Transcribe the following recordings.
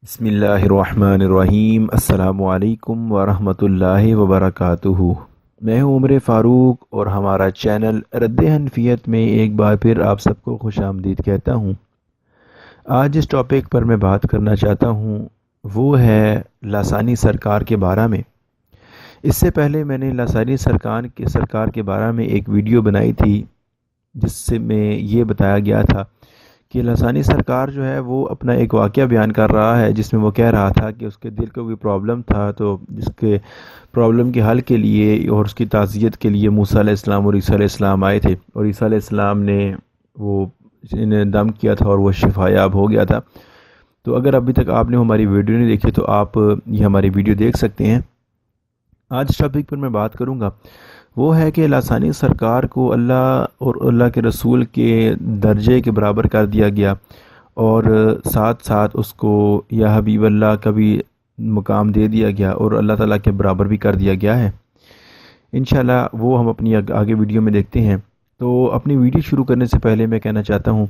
بسم اللہ الرحمن الرحیم۔ السلام علیکم ورحمۃ اللہ وبرکاتہ۔ میں ہوں عمر فاروق اور ہمارا چینل رد حنفیت میں ایک بار پھر آپ سب کو خوش آمدید کہتا ہوں۔ آج جس ٹاپک پر میں بات کرنا چاہتا ہوں وہ ہے لاسانی سرکار کے بارے میں۔ اس سے پہلے میں نے لاسانی سرکار کے بارے میں ایک ویڈیو بنائی تھی جس سے میں یہ بتایا گیا تھا کہ لاسانی سرکار جو ہے وہ اپنا ایک واقعہ بیان کر رہا ہے جس میں وہ کہہ رہا تھا کہ اس کے دل کو کوئی پرابلم تھا، تو جس کے پرابلم کے حل کے لیے اور اس کی تعزیت کے لیے موسیٰ علیہ السلام اور عیسیٰ علیہ السلام آئے تھے، اور عیسیٰ علیہ السلام نے وہ انہیں دم کیا تھا اور وہ شفا یاب ہو گیا تھا۔ تو اگر ابھی تک آپ نے ہماری ویڈیو نہیں دیکھی تو آپ یہ ہماری ویڈیو دیکھ سکتے ہیں۔ آج اس ٹاپک پر میں بات کروں گا وہ ہے کہ لاسانی سرکار کو اللہ اور اللہ کے رسول کے درجے کے برابر کر دیا گیا، اور ساتھ ساتھ اس کو یا حبیب اللہ کا بھی مقام دے دیا گیا اور اللہ تعالیٰ کے برابر بھی کر دیا گیا ہے۔ انشاءاللہ وہ ہم اپنی آگے ویڈیو میں دیکھتے ہیں۔ تو اپنی ویڈیو شروع کرنے سے پہلے میں کہنا چاہتا ہوں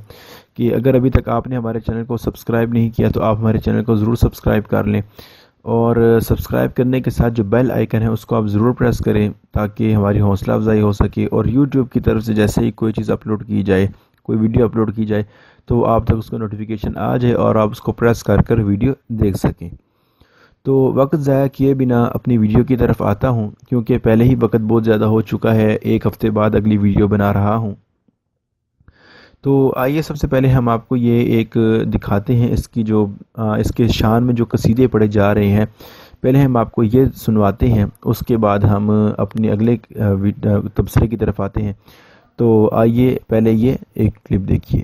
کہ اگر ابھی تک آپ نے ہمارے چینل کو سبسکرائب نہیں کیا تو آپ ہمارے چینل کو ضرور سبسکرائب کر لیں، اور سبسکرائب کرنے کے ساتھ جو بیل آئیکن ہے اس کو آپ ضرور پریس کریں تاکہ ہماری حوصلہ افزائی ہو سکے، اور یوٹیوب کی طرف سے جیسے ہی کوئی چیز اپلوڈ کی جائے، کوئی ویڈیو اپلوڈ کی جائے تو آپ تک اس کو نوٹیفیکیشن آ جائے اور آپ اس کو پریس کر ویڈیو دیکھ سکیں۔ تو وقت ضائع کیے بنا اپنی ویڈیو کی طرف آتا ہوں، کیونکہ پہلے ہی وقت بہت زیادہ ہو چکا ہے، ایک ہفتے بعد اگلی ویڈیو بنا رہا ہوں۔ تو آئیے سب سے پہلے ہم آپ کو یہ ایک دکھاتے ہیں اس کے شان میں جو قصیدے پڑھے جا رہے ہیں۔ پہلے ہم آپ کو یہ سنواتے ہیں، اس کے بعد ہم اپنے اگلے تبصرے کی طرف آتے ہیں۔ تو آئیے پہلے یہ ایک کلپ دیکھیے۔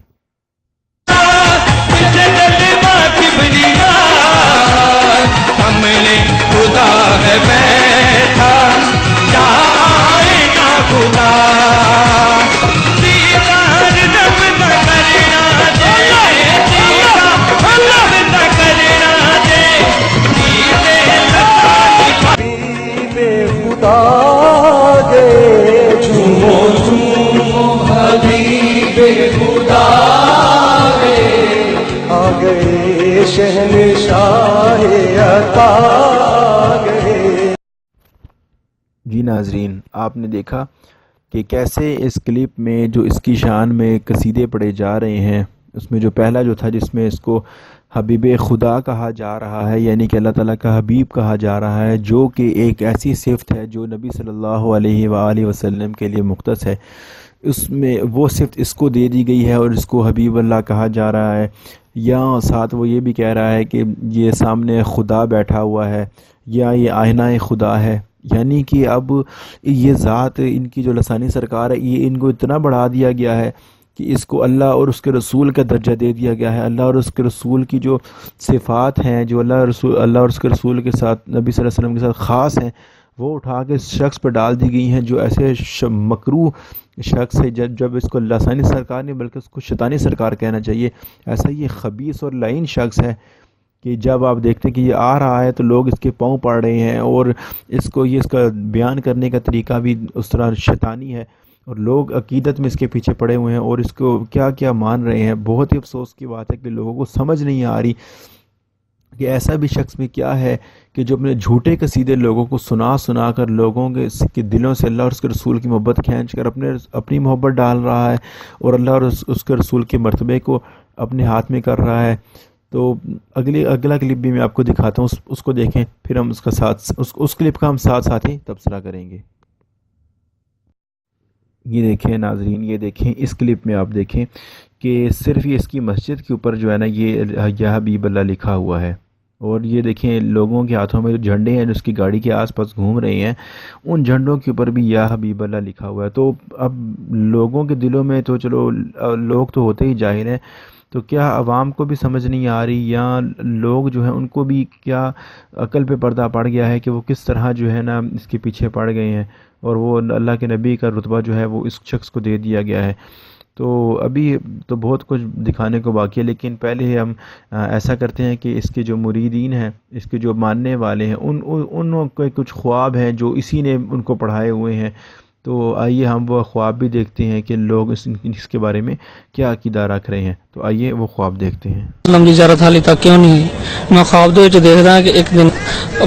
جی ناظرین، آپ نے دیکھا کہ کیسے اس کلپ میں جو اس کی شان میں قصیدے پڑھے جا رہے ہیں، اس میں جو پہلا جو تھا جس میں اس کو حبیب خدا کہا جا رہا ہے، یعنی کہ اللہ تعالیٰ کا حبیب کہا جا رہا ہے، جو کہ ایک ایسی صفت ہے جو نبی صلی اللہ علیہ وآلہ وسلم کے لیے مختص ہے۔ اس میں وہ صفت اس کو دے دی گئی ہے اور اس کو حبیب اللہ کہا جا رہا ہے۔ یا ساتھ وہ یہ بھی کہہ رہا ہے کہ یہ سامنے خدا بیٹھا ہوا ہے یا یہ آئینہ خدا ہے، یعنی کہ اب یہ ذات ان کی جو لسانی سرکار ہے یہ ان کو اتنا بڑھا دیا گیا ہے کہ اس کو اللہ اور اس کے رسول کا درجہ دے دیا گیا ہے۔ اللہ اور اس کے رسول کی جو صفات ہیں، جو اللہ اور اس کے رسول کے ساتھ، نبی صلی اللہ علیہ وسلم کے ساتھ خاص ہیں، وہ اٹھا کے اس شخص پر ڈال دی گئی ہیں جو ایسے مکروہ شخص ہے۔ جب اس کو لسانی سرکار نہیں بلکہ اس کو شیطانی سرکار کہنا چاہیے، ایسا یہ خبیث اور لعین شخص ہے کہ جب آپ دیکھتے ہیں کہ یہ آ رہا ہے تو لوگ اس کے پاؤں پڑ رہے ہیں، اور اس کا بیان کرنے کا طریقہ بھی اس طرح شیطانی ہے، اور لوگ عقیدت میں اس کے پیچھے پڑے ہوئے ہیں اور اس کو کیا کیا مان رہے ہیں۔ بہت ہی افسوس کی بات ہے کہ لوگوں کو سمجھ نہیں آ رہی کہ ایسا بھی شخص میں کیا ہے کہ جو اپنے جھوٹے قصیدے لوگوں کو سنا کر لوگوں کے دلوں سے اللہ اور اس کے رسول کی محبت کھینچ کر اپنی محبت ڈال رہا ہے، اور اللہ اور اس کے رسول کے مرتبے کو اپنے ہاتھ میں کر رہا ہے۔ تو اگلا کلپ بھی میں آپ کو دکھاتا ہوں، اس کو دیکھیں، پھر ہم اس کلپ کا ہم ساتھ ہی تبصرہ کریں گے۔ یہ دیکھیں ناظرین، یہ دیکھیں اس کلپ میں آپ دیکھیں کہ صرف یہ اس کی مسجد کے اوپر جو ہے نا یہ یا حبیب اللہ لکھا ہوا ہے، اور یہ دیکھیں لوگوں کے ہاتھوں میں جو جھنڈے ہیں جو اس کی گاڑی کے آس پاس گھوم رہے ہیں، ان جھنڈوں کے اوپر بھی یا حبیب اللہ لکھا ہوا ہے۔ تو اب لوگوں کے دلوں میں تو چلو لوگ تو ہوتے ہی جاہل ہیں، تو کیا عوام کو بھی سمجھ نہیں آ رہی، یا لوگ جو ہیں ان کو بھی کیا عقل پہ پردہ پڑ گیا ہے کہ وہ کس طرح جو ہے نا اس کے پیچھے پڑ گئے ہیں، اور وہ اللہ کے نبی کا رتبہ جو ہے وہ اس شخص کو دے دیا گیا ہے۔ تو ابھی تو بہت کچھ دکھانے کو باقی ہے، لیکن پہلے ہم ایسا کرتے ہیں کہ اس کے جو مریدین ہیں، اس کے جو ماننے والے ہیں، ان کے کچھ خواب ہیں جو اسی نے ان کو پڑھائے ہوئے ہیں۔ تو آئیے ہم وہ خواب بھی دیکھتے ہیں کہ لوگ اس کے بارے میں کیا عقیدہ رکھ رہے ہیں. تو آئیے وہ خواب دیکھتے ہیں. اسلام کی زیارت حالی تک کیوں نہیں ہوئی. میں خواب دے دیکھتا کہ ایک دن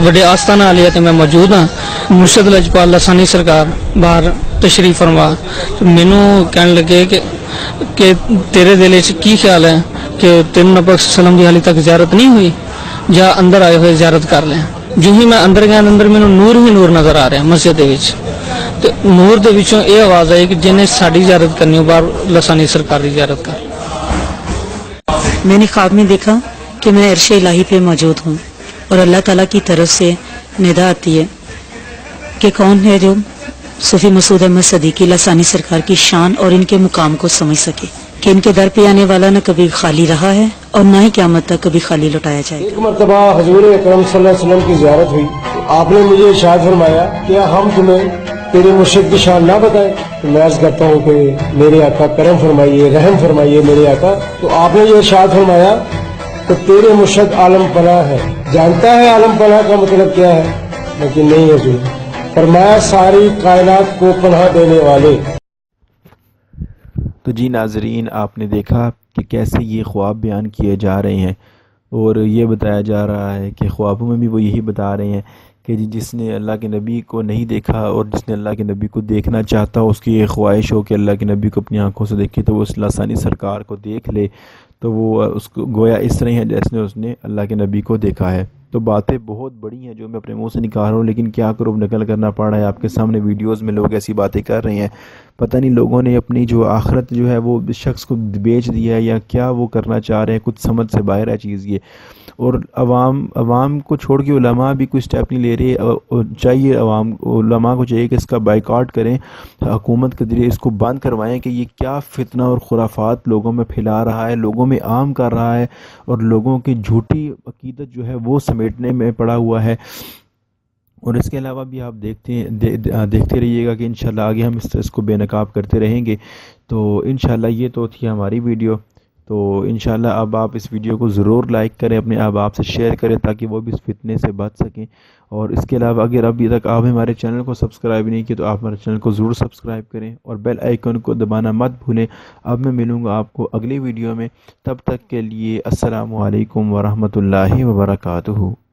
بڑے آستانہ عالیہ تے میں موجود ہاں. مرشد لجپال لسانی سرکار باہر تشریف فرما. تو مینوں کہنے لگے کہ تیرے دل وچ کی خیال ہے کہ تین نبی وسلم کی حالی تک زیارت نہیں ہوئی, جا اندر آئے ہوئے زیارت کر لیں. جو ہی میں اندر گیا, اندر مینوں نور ہی نور نظر آ رہا مسجد دے وچ. تے نور دے وچوں یہ آواز آئی کہ جنہیں ساڈی زیارت کرنی ہو باہر لسانی سرکار کی زیارت کر. میں نے خواب میں دیکھا کہ میں عرش الہی پہ موجود ہوں اور اللہ تعالیٰ کی طرف سے ندا آتی ہے کہ کون ہے جو صوفی مسعود احمد صدیقی لسانی سرکار کی شان اور ان کے مقام کو سمجھ سکے, کہ ان کے در پہ آنے والا نہ کبھی خالی رہا ہے اور نہ ہی قیامت تک کبھی خالی لوٹایا جائے گا. ایک مرتبہ حضور اکرم صلی اللہ علیہ وسلم کی زیارت ہوئی. آپ نے مجھے ارشاد فرمایا کیا ہم تمہیں تیرے مرشد کی شان نہ بتائیں. تو میں عرض کرتا ہوں کہ میرے آقا کرم فرمائیے, رحم فرمائیے میرے آقا. تو آپ نے یہ ارشاد فرمایا کہ تیرے مرشد عالم پناہ ہے. جانتا ہے عالم پناہ کا مطلب کیا ہے؟ لیکن نہیں حضور. فرمایا ساری کائنات کو پناہ دینے والے. تو جی ناظرین, آپ نے دیکھا کہ کیسے یہ خواب بیان کیے جا رہے ہیں, اور یہ بتایا جا رہا ہے کہ خوابوں میں بھی وہ یہی بتا رہے ہیں کہ جس نے اللہ کے نبی کو نہیں دیکھا اور جس نے اللہ کے نبی کو دیکھنا چاہتا ہو, اس کی یہ خواہش ہو کہ اللہ کے نبی کو اپنی آنکھوں سے دیکھے, تو وہ اس لسانی سرکار کو دیکھ لے, تو وہ اس کو گویا اس طرح ہے جیسے اس نے اللہ کے نبی کو دیکھا ہے. تو باتیں بہت بڑی ہیں جو میں اپنے منہ سے نکال رہا ہوں, لیکن کیا کروں, نقل کرنا پڑ رہا ہے. آپ کے سامنے ویڈیوز میں لوگ ایسی باتیں کر رہے ہیں, پتہ نہیں لوگوں نے اپنی جو آخرت جو ہے وہ اس شخص کو بیچ دیا ہے یا کیا وہ کرنا چاہ رہے ہیں, کچھ سمجھ سے باہر ہے چیز یہ. اور عوام کو چھوڑ کے علماء بھی کوئی سٹیپ نہیں لے رہے. چاہیے علماء کو چاہیے کہ اس کا بائیکاٹ کریں, حکومت کے ذریعے اس کو بند کروائیں کہ یہ کیا فتنہ اور خرافات لوگوں میں پھیلا رہا ہے, لوگوں میں عام کر رہا ہے, اور لوگوں کی جھوٹی عقیدت جو ہے وہ سمیٹنے میں پڑا ہوا ہے. اور اس کے علاوہ بھی آپ دیکھتے رہیے گا کہ انشاءاللہ آگے ہم اس کو بے نقاب کرتے رہیں گے. تو انشاءاللہ یہ تو تھی ہماری ویڈیو. تو انشاءاللہ اب آپ اس ویڈیو کو ضرور لائک کریں, اپنے احباب سے شیئر کریں تاکہ وہ بھی اس فتنے سے بچ سکیں. اور اس کے علاوہ اگر ابھی تک آپ ہمارے چینل کو سبسکرائب نہیں کیے تو آپ ہمارے چینل کو ضرور سبسکرائب کریں اور بیل آئیکن کو دبانا مت بھولیں. اب میں ملوں گا آپ کو اگلی ویڈیو میں, تب تک کے لیے السلام علیکم ورحمۃ اللہ وبرکاتہ.